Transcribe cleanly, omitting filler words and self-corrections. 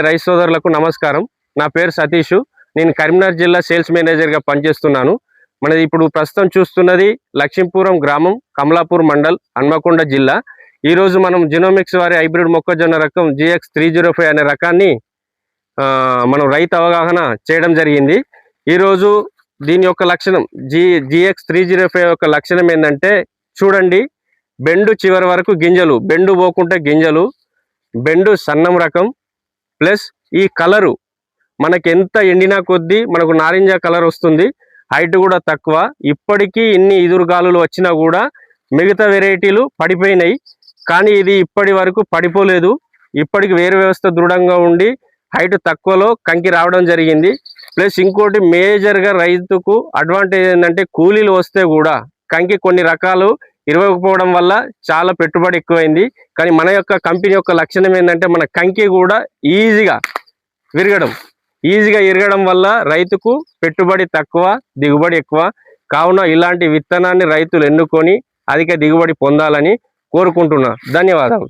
రైతు సోదరులకు నమస్కారం. నా పేరు సతీష్. నేను కరీంనగర్ జిల్లా సేల్స్ మేనేజర్గా పనిచేస్తున్నాను. మనది ఇప్పుడు ప్రస్తుతం చూస్తున్నది లక్ష్మీపురం గ్రామం, కమలాపూర్ మండల్, హన్మకొండ జిల్లా. ఈరోజు మనం జినోమిక్స్ వారి హైబ్రిడ్ మొక్కజొన్న రకం GX305 అనే రకాన్ని మనం రైతు అవగాహన చేయడం జరిగింది. ఈరోజు దీని యొక్క లక్షణం GX305 యొక్క లక్షణం ఏంటంటే, చూడండి, బెండు చివరి వరకు గింజలు, బెండు పోకుంటే గింజలు, బెండు సన్నం రకం, ప్లస్ ఈ కలరు మనకి ఎంత ఎండినా కొద్దీ మనకు నారింజ కలర్ వస్తుంది. హైట్ కూడా తక్కువ. ఇప్పటికీ ఇన్ని ఎదురుగాలులు వచ్చినా కూడా మిగతా వెరైటీలు పడిపోయినాయి, కానీ ఇది ఇప్పటి వరకు పడిపోలేదు. ఇప్పటికి వేరు వ్యవస్థ దృఢంగా ఉండి హైట్ తక్కువలో కంకి రావడం జరిగింది. ప్లస్ ఇంకోటి మేజర్గా రైతుకు అడ్వాంటేజ్ ఏంటంటే, కూలీలు వస్తే కూడా కంకి కొన్ని రకాలు ఇరవకపోవడం వల్ల చాలా పెట్టుబడి ఎక్కువైంది. కానీ మన యొక్క కంపెనీ యొక్క లక్షణం ఏంటంటే, మన కంకి కూడా ఈజీగా ఇరగడం వల్ల రైతుకు పెట్టుబడి తక్కువ, దిగుబడి ఎక్కువ. కావున ఇలాంటి విత్తనాన్ని రైతులు ఎన్నుకొని అధిక దిగుబడి పొందాలని కోరుకుంటున్నా. ధన్యవాదాలు.